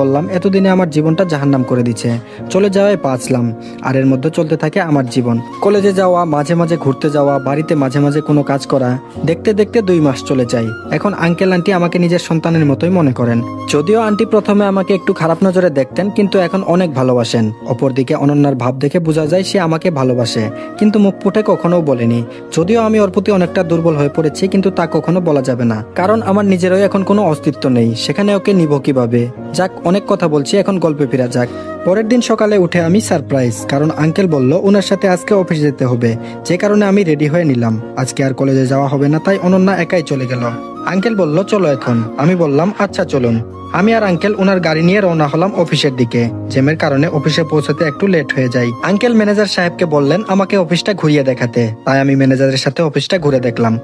বললাম এতদিনে আমার জীবনটা জাহান্নাম করে দিচ্ছে, চলে যাওয়ায় বাঁচলাম। আর এর মধ্যে চলতে থাকে আমার জীবন। কলেজে যাওয়া, মাঝে মাঝে ঘুরতে যাওয়া, বাড়িতে মাঝে মাঝে কোনো কাজ করা, দেখতে দেখতে 2 মাস চলে যায়। এখন আঙ্কেল আন্টি আমাকে নিজের সন্তানের মতোই মনে করেন। যদিও আন্টি প্রথমে আমাকে একটু খারাপ নজরে দেখতেন, কিন্তু এখন অনেক ভালোবাসেন। অপরদিকে অনন্যার ভাব দেখে বোঝা যায় সে আমাকে ভালোবাসে, কিন্তু মুখ ফুটে কখনো বলেনি। যদিও আমি ওর প্রতি অনেকটা দুর্বল হয়ে পড়েছি, কিন্তু তা কখনো বলা যাবে না, কারণ আমার নিজেরও এখন কোনো অস্তিত্ব নেই। সেখানে ওকে নিব কিভাবে? যাক, অনেক কথা বলছি, এখন গল্পে ফেরা যাক। পরের দিন সকালে উঠে আমি সারপ্রাইজ, কারণ আঙ্কেল বলল ওনার সাথে আজকে অফিস যেতে হবে, যে কারণে আমি রেডি হয়ে নিলাম। আজকে আর কলেজে যাওয়া হবে না, তাই অনন্যা একাই চলে গেল। আঙ্কেল বলল চলো এখন। আমি বললাম আচ্ছা চলুন। আমি আর আঙ্কেল ওনার গাড়ি নিয়ে রওনা হলাম অফিসের দিকে। জ্যামের কারণে অফিসে পৌঁছাতে একটু লেট হয়ে যায়। আঙ্কেল ম্যানেজার সাহেবকে বললেন আমাকে অফিসটা ঘুরিয়ে দেখাতে, তাই আমি ম্যানেজারের সাথে অফিসটা ঘুরে দেখলাম।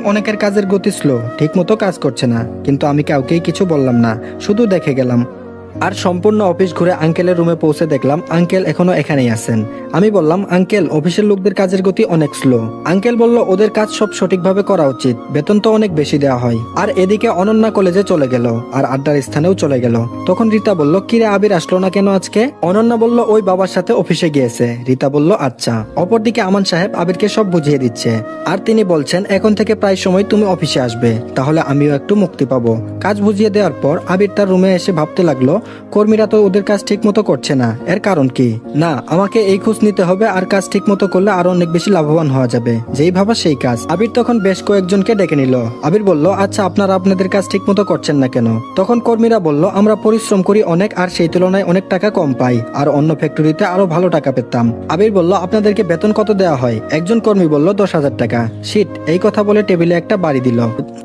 অনেকের কাজের গতি স্লো, ঠিক মতো কাজ করছে না, কিন্তু আমি কাউকেই কিছু বললাম না, শুধু দেখে গেলাম। আর সম্পূর্ণ অফিস ঘুরে আঙ্কেলের রুমে পৌঁছে দেখলাম আঙ্কেল এখনো এখানেই আছেন। আমি বললাম আঙ্কেল, অফিসের লোকদের কাজের গতি অনেক স্লো। আঙ্কেল বলল ওদের কাজ সব সঠিকভাবে করা উচিত, বেতন তো অনেক বেশি দেওয়া হয়। আর এদিকে অনন্যা কলেজে চলে গেল, আর আড্ডার স্থানেও চলে গেল। তখন রীতা বলল কিরে আবির আসলো না কেন আজকে? অনন্যা বলল ওই বাবার সাথে অফিসে গিয়েছে। রীতা বলল আচ্ছা। অপরদিকে আমান সাহেব আবিরকে সব বুঝিয়ে দিচ্ছে, আর তিনি বলছেন এখন থেকে প্রায় সময় তুমি অফিসে আসবে, তাহলে আমিও একটু মুক্তি পাবো। কাজ বুঝিয়ে দেওয়ার পর আবির তার রুমে এসে ভাবতে লাগলো কর্মীরা তো ওদের কাজ ঠিক মতো করছে না, এর কারণ কি? না, আমাকে এই খোঁজ নিতে হবে, আর কাজ ঠিক মতো করলে আরো অনেক বেশি লাভবান হওয়া যাবে। যেই ভাবা সেই কাজ। আবির তখন বেশ কয়েকজনকে ডেকে নিল। আবির বলল আচ্ছা আপনারা আপনাদের কাজ ঠিক মতো করছেন না কেন? তখন কর্মীরা বলল আমরা পরিশ্রম করি অনেক, আর সেই তুলনায় অনেক টাকা কম পাই, আর অন্য ফ্যাক্টরিতে আরো ভালো টাকা পেতাম। আবির বলল আপনাদেরকে বেতন কত দেওয়া হয়? একজন কর্মী বলল 10,000 টাকা। শিট, এই কথা বলে টেবিলে একটা বাড়ি দিল,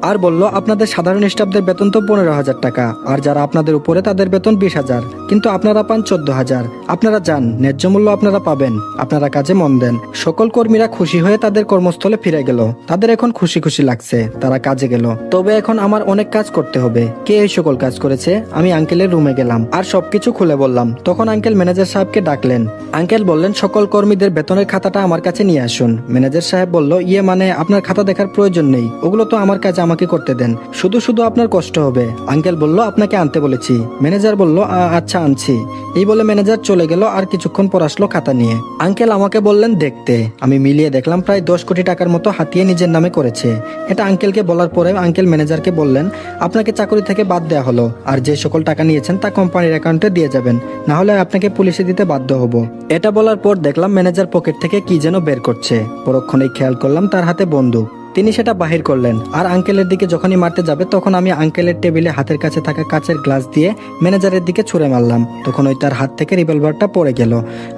আর বলল আপনাদের সাধারণ স্টাফদের বেতন তো 15,000 টাকা, আর যারা আপনাদের উপরে তাদের বেতন 20,000, কিন্তু আপনারা পান 14,000। আপনারা যান, ন্যায্য মূল্য আপনারা পাবেন, আপনারা কাজে মন দেন। সকল কর্মীরা খুশি হয়ে তাদের কর্মস্থলে ফিরে গেল। তাদের এখন খুশি খুশি লাগছে, তারা কাজে গেল। তবে এখন আমার অনেক কাজ করতে হবে। কে এই সকল কাজ করেছে? আমি আঙ্কেলের রুমে গেলাম আর সবকিছু খুলে বললাম। তখন আঙ্কেল ম্যানেজার সাহেবকে ডাকলেন। আঙ্কেল বললেন সকল কর্মীদের বেতনের খাতাটা আমার কাছে নিয়ে আসুন। ম্যানেজার সাহেব বলল ইয়ে মানে আপনার খাতা দেখার প্রয়োজন নেই, ওগুলো তো আমার কাজ, আমাকে করতে দেন, শুধু শুধু আপনার কষ্ট হবে। আঙ্কেল বলল আপনাকে আনতে বলেছি। ম্যানেজার বলল আচ্ছা আনছি। এই বলে ম্যানেজার চলে গেল, আর কিছুক্ষণ পর আসলো খাতা নিয়ে। আঙ্কেল আমাকে বললেন দেখতে। আমি মিলিয়ে দেখলাম প্রায় 10 কোটি টাকার মতো হাতিয়ে নিজের নামে করেছে। এটা আঙ্কেলকে বলার পরে আঙ্কেল ম্যানেজারকে বললেন আপনাকে চাকরি থেকে বাদ দেওয়া হলো, আর যে সকল টাকা নিয়েছেন তা কোম্পানির অ্যাকাউন্টে দিয়ে যাবেন, না হলে আপনাকে পুলিশে দিতে বাধ্য হব। এটা বলার পর দেখলাম ম্যানেজার পকেট থেকে কি যেন বের করছে। পরক্ষণেই খেয়াল করলাম তার হাতে বন্দুক। তিনি সেটা বাহির করলেন, আর আঙ্কেলের দিকে যখনই মারতে যাবে তখন আমি আঙ্কেলের টেবিলে হাতের কাছে থাকা কাচের গ্লাস দিয়ে ম্যানেজারের দিকে ছুঁড়ে মারলাম। তখন ওই তার হাত থেকে রিভলভারটা পড়ে গেল,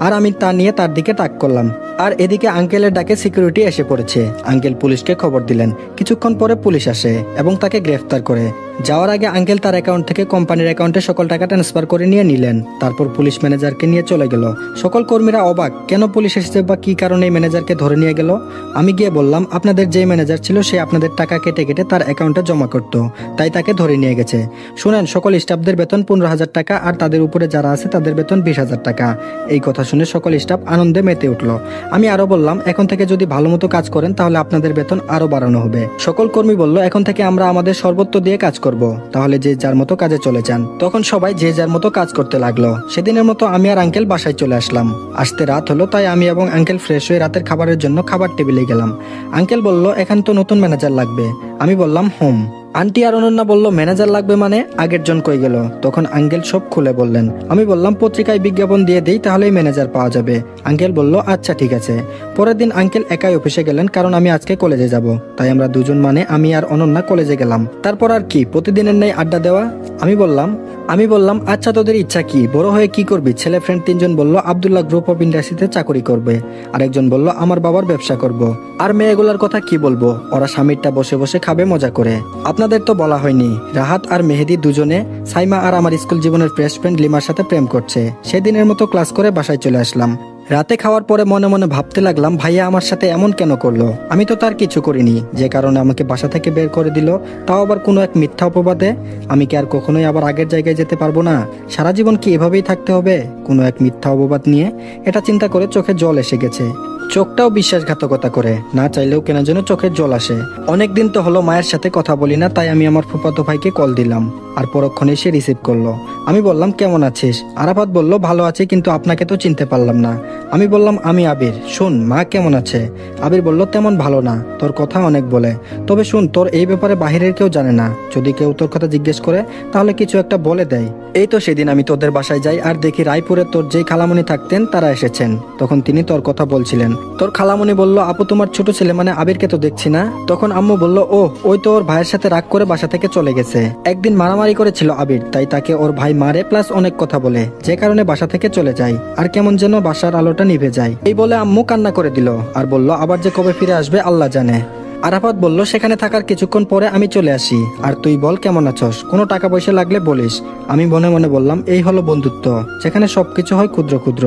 আর আমি তা নিয়ে তার দিকে তাক করলাম। আর এদিকে আঙ্কেলের ডাকে সিকিউরিটি এসে পড়েছে। আঙ্কেল পুলিশকে খবর দিলেন। কিছুক্ষণ পরে পুলিশ আসে এবং তাকে গ্রেফতার করে। যাওয়ার আগে আঙ্কেল তার অ্যাকাউন্ট থেকে কোম্পানির অ্যাকাউন্টে সকল টাকা ট্রান্সফার করে নিয়ে নিলেন। তারপর পুলিশ ম্যানেজারকে নিয়ে চলে গেল। সকল কর্মীরা অবাক, কেন পুলিশ এসেছে বা কি কারণে ম্যানেজারকে ধরে নিয়ে গেল। আমি গিয়ে বললাম আপনাদের যে ম্যানেজার ছিল সে আপনাদের টাকা কেটে কেটে তার অ্যাকাউন্টে জমা করতো, তাই তাকে ধরে নিয়ে গেছে। শুনেন, সকল স্টাফদের বেতন 15,000 টাকা, আর তাদের উপরে যারা আছে তাদের বেতন 20,000 টাকা। এই কথা শুনে সকল স্টাফ আনন্দে মেতে উঠল। আমি আরো বললাম এখন থেকে যদি ভালো মতো কাজ করেন তাহলে আপনাদের বেতন আরো বাড়ানো হবে। সকল কর্মী বলল এখন থেকে আমরা আমাদের সর্বোচ্চ দিয়ে কাজ করব, তাহলে যে যার মতো কাজে চলে যান। তখন সবাই যে যার মতো কাজ করতে লাগলো। সেদিনের মতো আমি আর আঙ্কেল বাসায় চলে আসলাম। আসতে রাত হলো, তাই আমি এবং আঙ্কেল ফ্রেশ হয়ে রাতের খাবারের জন্য খাবার টেবিলে গেলাম। আঙ্কেল বলল এখান তো নতুন ম্যানেজার লাগবে। আমি বললাম হোম। আন্টি আর অনন্যা বলল ম্যানেজার লাগবে মানে? আগের জন কই গেল? তখন আঙ্কেল সব খুলে বললেন। আমি বললাম পত্রিকায় বিজ্ঞাপন দিয়ে দেই, তাহলেই ম্যানেজার পাওয়া যাবে। আঙ্কেল বলল আচ্ছা ঠিক আছে। পরের দিন আঙ্কেল একাই অফিসে গেলেন, কারণ আমি আজকে কলেজে যাব, তাই আমরা দুজন মানে আমি আর অনন্যা কলেজে গেলাম। তারপর আর কি, প্রতিদিনের নেই আড্ডা দেওয়া। আমি বললাম আচ্ছা তোদের ইচ্ছা কি, বড় হয়ে কি করবি? ছেলে ফ্রেন্ড 3 জন বলল আব্দুল্লাহ গ্রুপ অফ ইন্ডাস্ট্রিতে চাকরি করবে, আরেকজন বলল আমার বাবার ব্যবসা করব, আর মেয়েগুলার কথা কি বলবো, ওরা স্বামীরটা বসে বসে খাবে মজা করে। আপনাদের তো বলা হয়নি, রাহাত আর মেহেদি দুজনে সাইমা আর আমার স্কুল জীবনের বেস্ট ফ্রেন্ড লিমার সাথে প্রেম করছে। সেদিনের মতো ক্লাস করে বাসায় চলে আসলাম। রাতে খাওয়ার পরে মনে মনে ভাবতে লাগলাম ভাইয়া আমার সাথে এমন কেন করলো? আমি তো তার কিছু করিনি, যে কারণে আমাকে বাসা থেকে বের করে দিল, তাও আবার কোনো এক মিথ্যা অপবাদে। আমি কি আর কখনোই আবার আগের জায়গায় যেতে পারবো না? সারা জীবন কি এভাবেই থাকতে হবে কোনো এক মিথ্যা অপবাদ নিয়ে? এটা চিন্তা করে চোখে জল এসে গেছে। চোখটাও বিশ্বাসঘাতকতা করে, না চাইলেও কেন যেন চোখের জল আসে। অনেকদিন তো হলো মায়ের সাথে কথা বলি না, তাই আমি আমার ফুফাতো ভাইকে কল দিলাম, আর পরক্ষণে সে রিসিভ করলো। আমি বললাম কেমন আছিস? আরাফাত বলল ভালো আছি, কিন্তু আপনাকে তো চিনতে পারলাম না। আমি বললাম আমি আবির। শুন, মা কেমন আছে? আবির বলল তেমন ভালো না, তোর কথা অনেক বলে। তবে শুন, তোর এই ব্যাপারে বাহিরের কেউ জানে না, যদি কেউ তোর কথা জিজ্ঞেস করে তাহলে কিছু একটা বলে দেয়। এই তো সেদিন আমি তোদের বাসায় যাই আর দেখি রায়পুরে তোর যেই খালামণি থাকতেন তারা এসেছেন, তখন তিনি তোর কথা বলছিলেন। তোর খালামণি বলল আপু তোমার ছোট ছেলে মানে আবিরকে তো দেখছি না। তখন আম্মু বলল ও ওই তো ওর ভাইয়ের সাথে রাগ করে বাসা থেকে চলে গেছে। একদিন মারামারি করেছিল আবির, তাই তাকে ওর ভাই মারে প্লাস অনেক কথা বলে, যে কারণে বাসা থেকে চলে যায়, আর কেমন যেন বাসার আলোটা নিভে যায়। এই বলে আম্মু কান্না করে দিল আর বলল আবার যে কবে ফিরে আসবে আল্লাহ জানে। আরাফাত বলল সেখানে থাকার কিছুক্ষণ পরে আমি চলে আসি, আর তুই বল কেমন আছস, কোনো টাকা পয়সা লাগলে বলিস। আমি মনে মনে বললাম এই হলো বন্ধুত্ব, যেখানে সবকিছু হয় ক্ষুদ্র ক্ষুদ্র।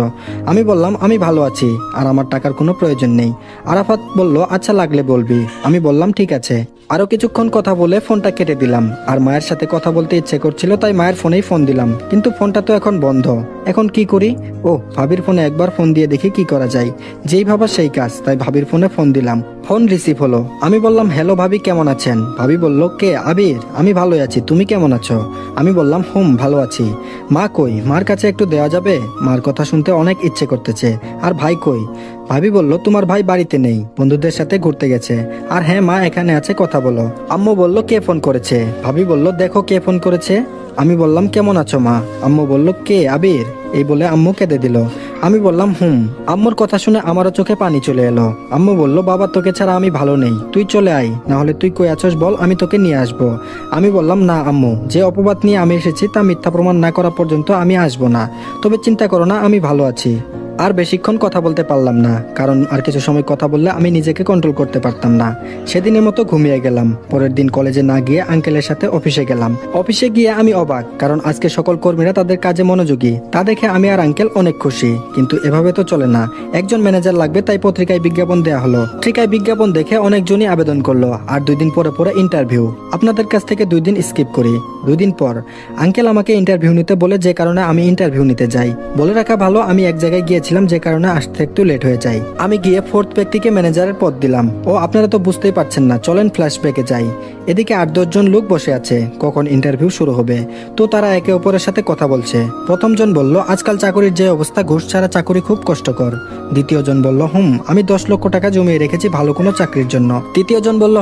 আমি বললাম আমি ভালো আছি আর আমার টাকার কোনো প্রয়োজন নেই। আরাফাত বলল আচ্ছা লাগলে বলবি। আমি বললাম ঠিক আছে। আরো কিছুক্ষণ কথা বলে ফোনটা কেটে দিলাম, আর মায়ের সাথে কথা বলতে ইচ্ছে করছিল, তাই মায়ের ফোনেই ফোন দিলাম, কিন্তু ফোনটা তো এখন বন্ধ। এখন কি করি? ও ভাবির ফোনে একবার ফোন দিয়ে দেখি কি করা যায়। যেই ভাবা সেই কাজ, তাই ভাবির ফোনে ফোন দিলাম। ফোন রিসিভ হলো। আমি বললাম হ্যালো ভাবি কেমন আছেন? ভাবি বলল কে? আবির। আমি ভালোই আছি, তুমি কেমন আছো? আমি বললাম ভালো আছি। মা কই? মার কাছে একটু দেওয়া যাবে? মার কথা শুনতে অনেক ইচ্ছে করতেছে। আর ভাই কই? ভাবি বলল তোমার ভাই বাড়িতে নেই, বন্ধুদের সাথে ঘুরতে গেছে। আর হ্যাঁ মা এখানে আছে, কথা বলো। আম্মু বলল কে ফোন করেছে? ভাবি বলল দেখো কে ফোন করেছে। আমি বললাম কেমন আছো মা? আম্মু বলল কে? আবির। এই বলে আম্মু কেঁদে দিল। আমি বললাম আম্মুর কথা শুনে আমারও চোখে পানি চলে এলো। আম্মু বলল বাবা তোকে ছাড়া আমি ভালো নেই, তুই চলে আয়, না হলে তুই কই আছস বল, আমি তোকে নিয়ে আসবো। আমি বললাম না আম্মু, যে অপবাদ নিয়ে আমি এসেছি তা মিথ্যা প্রমাণ না করা পর্যন্ত আমি আসবো না। তবে চিন্তা করো না, আমি ভালো আছি। আর বেশিক্ষণ কথা বলতে পারলাম না, কারণ আর কিছু সময় কথা বললে আমি নিজেকে কন্ট্রোল করতে পারতাম না। সেদিনের মতো ঘুমিয়ে গেলাম। পরের দিন কলেজে না গিয়ে আঙ্কেলের সাথে অফিসে গেলাম। অফিসে গিয়ে আমি অবাক, কারণ আজকে সকল কর্মীরা তাদের কাজে মনোযোগী, তা দেখে আমি আর আঙ্কেল অনেক খুশি। কিন্তু এভাবে তো চলে না, একজন ম্যানেজার লাগবে, তাই পত্রিকায় বিজ্ঞাপন দেওয়া হলো। পত্রিকায় বিজ্ঞাপন দেখে অনেকজনই আবেদন করলো, আর 2 দিন পরে পরে ইন্টারভিউ। আপনাদের কাছ থেকে 2 দিন স্কিপ করি। 2 দিন পর আঙ্কেল আমাকে ইন্টারভিউ নিতে বলে, যে কারণে আমি ইন্টারভিউ নিতে যাই। বলে রাখা ভালো আমি এক জায়গায় গিয়েছিলাম, যে কারণে আসতে একটু লেট হয়ে যায়। আমি গিয়ে 4th ব্যক্তিকে ম্যানেজারের পদ দিলাম। ও আপনারা তো বুঝতেই পারছেন না, চলেন ফ্ল্যাশব্যাকে যাই। এদিকে 8-10 জন লোক বসে আছে, কখন ইন্টারভিউ শুরু হবে। তো তারা একে অপরের সাথে কথা বলছে। প্রথম জন বলল আজকাল চাকরির যে অবস্থা, ঘুষ ছাড়া চাকরি খুব কষ্টকর। দ্বিতীয় জন বলল আমি 10 লক্ষ টাকা জমিয়ে রেখেছি ভালো কোনো চাকরির জন্য। তৃতীয় জন বলল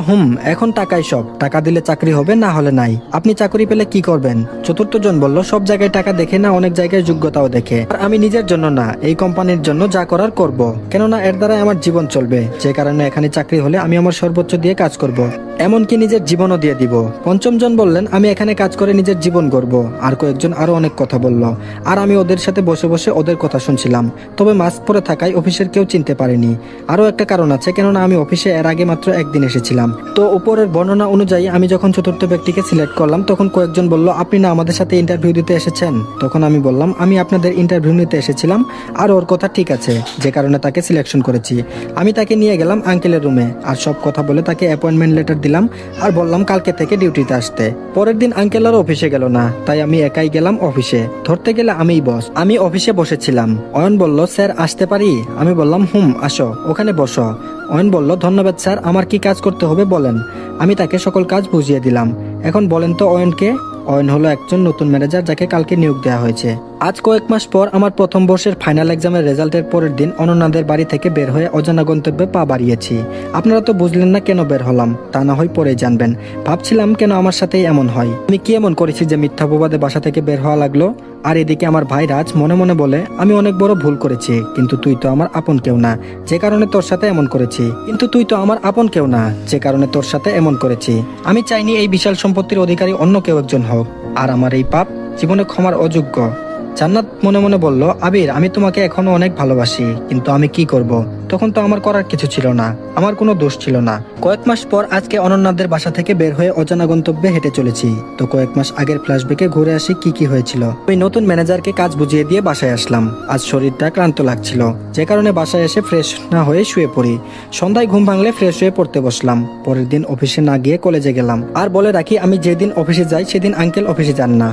এখন টাকাই সব, টাকা দিলে চাকরি হবে, না হলে নাই, আপনি চাকরি পেলে কি করবেন? চতুর্থ জন বলল সব জায়গায় টাকা দেখে না, অনেক জায়গায় যোগ্যতাও দেখে, আর আমি নিজের জন্য না, এই কোম্পানির জন্য যা করার করব, কেননা এর দ্বারা আমার জীবন চলবে, যে কারণে এখানে চাকরি হলে আমি আমার সর্বোচ্চ দিয়ে কাজ করব, এমনকি নিজের জীবনও দিয়ে দিব। পঞ্চম জন বললেন আমি এখানে কাজ করে নিজের জীবন গড়ব। আর কয়েকজন আরো অনেক কথা বলল, আর আমি ওদের সাথে বসে বসে ওদের কথা শুনছিলাম। তবে মাস্ক পরে থাকায় অফিসের কেউ চিনতে পারেনি। আরো একটা কারণ আছে, কেননা আমি অফিসে এর আগে মাত্র একদিন এসেছিলাম। তো উপরের বর্ণনা অনুযায়ী আমি যখন চতুর্থ ব্যক্তিকে সিলেক্ট করলাম, তখন কয়েকজন বলল আপনি না আমাদের সাথে ইন্টারভিউ দিতে এসেছেন? তখন আমি বললাম আমি আপনাদের ইন্টারভিউ নিতে এসেছিলাম, আর ওর কথা ঠিক আছে, যে কারণে তাকে সিলেকশন করেছি। আমি তাকে নিয়ে গেলাম আঙ্কেলের রুমে, আর সব কথা বলে তাকে অ্যাপয়েন্টমেন্ট লেটার দিলাম, আর বললাম কালকে থেকে ডিউটিতে আসতে। পরের দিন আঙ্কেল আর অফিসে গেল না, তাই আমি একাই গেলাম অফিসে। ধরতে গেলে আমিই বস। আমি অফিসে বসেছিলাম। অয়ন বলল স্যার আসতে পারি? আমি বললাম আসো, ওখানে বসো। অয়ন বলল ধন্যবাদ স্যার, আমার কি কাজ করতে হবে বলেন। আমি তাকে সকল কাজ বুঝিয়ে দিলাম। এখন বলেন তো অয়নকে? অয়ন হলো একজন নতুন ম্যানেজার, যাকে কালকে নিয়োগ দেওয়া হয়েছে। আজ কয়েক মাস পর আমার প্রথম বর্ষের ফাইনাল এক্সামের রেজাল্টের পরের দিন অনন্যাদের বাড়ি থেকে বের হয়ে অজানা গন্তব্যে পা বাড়িয়েছি। আপনারা তো বুঝলেন না কেন বের হলাম, তা না হয় পরে জানবেন। ভাবছিলাম কেন আমার সাথেই এমন হয়, আমি কি এমন করেছি যে মিথ্যা অপবাদে বাসা থেকে বের হওয়া লাগলো। আর এদিকে আমার ভাই রাজ মনে মনে বলে আমি অনেক বড় ভুল করেছি, কিন্তু তুই তো আমার আপন কেউ না, যে কারণে তোর সাথে এমন করেছি। কিন্তু তুই তো আমার আপন কেউ না, যে কারণে তোর সাথে এমন করেছি। আমি চাইনি এই বিশাল সম্পত্তির অধিকারী অন্য কেউ একজন হোক, আর আমার এই পাপ জীবনে ক্ষমার অযোগ্য। জান্নাত মনে মনে বলল আবির আমি তোমাকে এখনো অনেক ভালোবাসি, কিন্তু আমি কি করব? তখন তো আমার করার কিছু ছিল না, আমার কোনো দোষ ছিল না। কয়েক মাস পর আজকে অনন্যাদের বাসা থেকে বের হয়ে অজানা গন্তব্যে হেঁটে চলেছি। তো কয়েক মাস আগের ফ্ল্যাশব্যাকে ঘুরে আসি কি কি হয়েছিল। ওই নতুন ম্যানেজারকে কাজ বুঝিয়ে দিয়ে বাসায় আসলাম। আজ শরীরটা ক্লান্ত লাগছিল, যে কারণে বাসায় এসে ফ্রেশ না হয়ে শুয়ে পড়ি। সন্ধ্যায় ঘুম ভাঙলে ফ্রেশ হয়ে পড়তে বসলাম। পরের দিন অফিসে না গিয়ে কলেজে গেলাম। আর বলে রাখি আমি যেদিন অফিসে যাই সেদিন আঙ্কেল অফিসে যান না,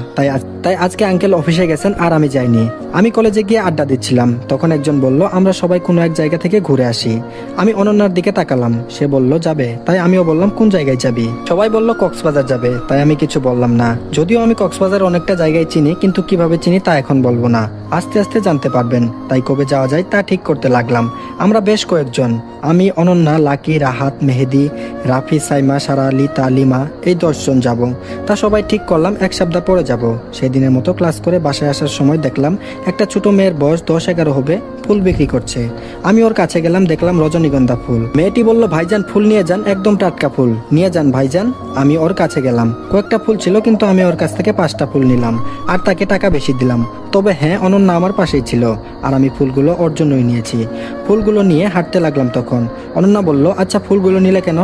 তাই আজকে আঙ্কেল অফিসে গেছেন আর আমি যাইনি। আমি কলেজে গিয়ে আড্ডা দিচ্ছিলাম, তখন একজন বলল আমরা সবাই কোনো এক জায়গা থেকে ঘুরে আসি। আমি অনন্যার দিকে তাকালাম, সে বলল যাবে, তাই আমিও বললাম কোন জায়গায় যাবি? সবাই বলল কক্সবাজার যাবে, তাই আমি কিছু বললাম না। যদিও আমি কক্সবাজার অনেকটা জায়গায় চিনি, কিন্তু কিভাবে চিনি তা এখন বলবো না, আস্তে আস্তে জানতে পারবেন। তাই কবে যাওয়া যায় তা ঠিক করতে লাগলাম। আমরা বেশ কয়েকজন, আমি, অনন্যা, লাকি, রাহাত, মেহেদি, রাফি, সাইমা, সারা আলী, তালিমা, এই 10 জন যাব। তা সবাই ঠিক করলাম 1 সপ্তাহ পরে যাব। সেই দিনের মতো ক্লাস করে বাসায় আসার সময় দেখলাম একটা ছোট মেয়ের বয়স 10-11 হবে, ফুল বিক্রি করছে। আমি ওর কাছে গেলাম, দেখলাম রজনীগন্ধা ফুল। মেয়েটি বলল ভাইজান ফুল নিয়ে যান, একদম টাটকা ফুল নিয়ে যান ভাইজান। আমি ওর কাছে গেলাম, কয়েকটা ফুল ছিল, কিন্তু আমি ওর কাছ থেকে 5টা ফুল নিলাম আর তাকে টাকা বেশি দিলাম। তবে হ্যাঁ, অনন্যা আমার পাশেই ছিল আর আমি ফুলগুলো ওর জন্যই নিয়েছি। ফুলগুলো নিয়ে হাঁটতে লাগলাম। তখন অনন্যা বলল আচ্ছা ফুলগুলো নিলে কেন?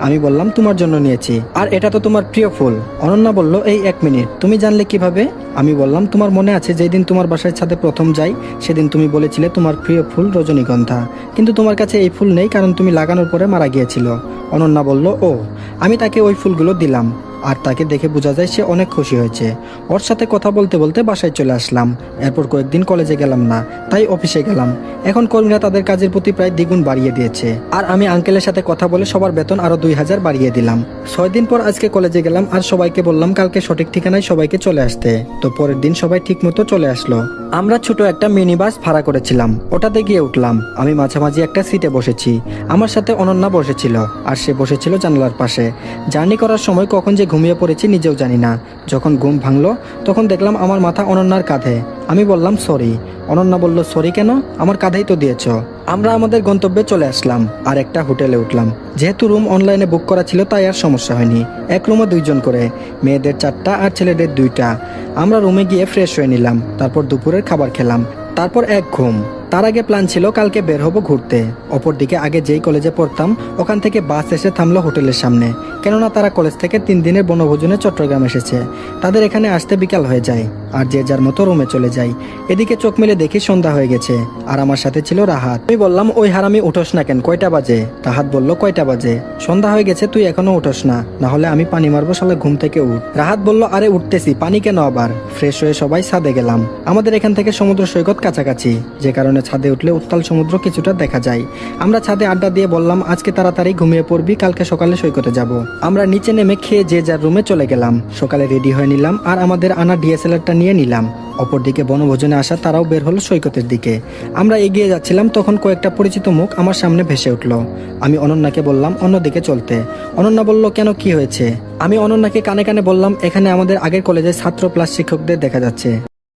আমি বললাম তোমার জন্য নিয়েছি, আর এটা তো তোমার প্রিয় ফুল। অনন্যা বলল এই 1 মিনিট, তুমি জানলে কিভাবে? আমি বললাম তোমার মনে আছে যেদিন তোমার বাসায় ছাদে প্রথম যাই সেদিন তুমি বলেছিলে তোমার প্রিয় ফুল রজনীগন্ধা, কিন্তু তোমার কাছে এই ফুল নেই কারণ তুমি লাগানোর পরে মারা গিয়েছিল। অনন্যা বলল ও। আমি তাকে ওই ফুলগুলো দিলাম আর তাকে দেখে বোঝা যায় সে অনেক খুশি হয়েছে। ওর সাথে কথা বলতে বলতে বাসায় চলে আসলাম। এরপর কয়েকদিন কলেজে গেলাম না, তাই অফিসে গেলাম। এখন কর্মীরা তাদের কাজের প্রতি প্রায় দ্বিগুণ বাড়িয়ে দিয়েছে, আর আমি আঙ্কেলের সাথে কথা বলে সবার বেতন আরো 2000 বাড়িয়ে দিলাম। 6 দিন পর আজকে কলেজে গেলাম আর সবাইকে বললাম কালকে সঠিক ঠিকানায় সবাইকে চলে আসতে। তো পরের দিন সবাই ঠিক মতো চলে আসলো। আমরা ছোট একটা মিনি বাস ভাড়া করেছিলাম, ওটাতে গিয়ে উঠলাম। আমি মাঝামাঝি একটা সিটে বসেছি, আমার সাথে অনন্যা বসেছিল আর সে বসেছিল জানালার পাশে। জার্নি করার সময় কখন যে ঘুমিয়ে পড়েছি নিজেও জানি না। যখন ঘুম ভাঙলো তখন দেখলাম আমার মাথা অনন্যার কাঁধে। আমি বললাম সরি। অনন্যা বলল সরি কেন, আমার কাঁধেই তো দিয়েছ। আমরা আমাদের গন্তব্যে চলে আসলাম আর একটা হোটেলে উঠলাম। যেহেতু রুম অনলাইনে বুক করা ছিল তাই আর সমস্যা হয়নি। এক রুমে 2 জন করে, মেয়েদের 4টা আর ছেলেদের 2টা। আমরা রুমে গিয়ে ফ্রেশ হয়ে নিলাম, তারপর দুপুরের খাবার খেলাম, তারপর এক ঘুম। তার আগে প্ল্যান ছিল কালকে বের হবো ঘুরতে। অপরদিকে আগে যেই কলেজে পড়তাম ওখান থেকে বাস এসে থামলো হোটেলের সামনে, কেননা তারা কলেজ থেকে 3 দিনের বনভোজনে চট্টগ্রাম এসেছে। তাদের এখানে আসতে বিকাল হয়ে যায় আর যে যার মতো রুমে চলে যায়। এদিকে চোখ মেলে দেখি সন্ধ্যা হয়ে গেছে আর আমার সাথে ছিল রাহাত। আমি বললাম ওই হারামি উঠোস না কেন, কয়টা বাজে? রাহাত বলল কয়টা বাজে? সন্ধ্যা হয়ে গেছে, তুই এখনো উঠোস না, না হলে আমি পানি মারবো, শালা ঘুম থেকে উঠ। রাহাত বলল আরে উঠতেছি, পানি কেন আবার? ফ্রেশ হয়ে সবাই ছাদে গেলাম। আমাদের এখান থেকে সমুদ্র সৈকত কাছাকাছি, যে কারণে ছাদে উঠলে উত্তাল সমুদ্র কিছুটা দেখা যায়। আমরা ছাদে আড্ডা দিয়ে বললাম আজকে তাড়াতাড়ি ঘুমিয়ে পড়বি, কালকে সকালে সৈকতে যাব। আমরা নিচে নেমে খেয়ে যে যার রুমে চলে গেলাম। সকালে রেডি হয়ে নিলাম আর আমাদের আনা ডিএসএলআরটা নিয়ে নিলাম। অপরদিকে বনভোজনে আসা তারাও বের হলো সৈকতের দিকে। আমরা এগিয়ে যাচ্ছিলাম, তখন কয়েকটা পরিচিত মুখ আমার সামনে ভেসে উঠলো। আমি অনন্যাকে বললাম অন্যদিকে চলতে। অনন্যা বলল কেন, কি হয়েছে? আমি অনন্যাকে কানে কানে বললাম এখানে আমাদের আগের কলেজের ছাত্র প্লাস শিক্ষকদের দেখা যাচ্ছে।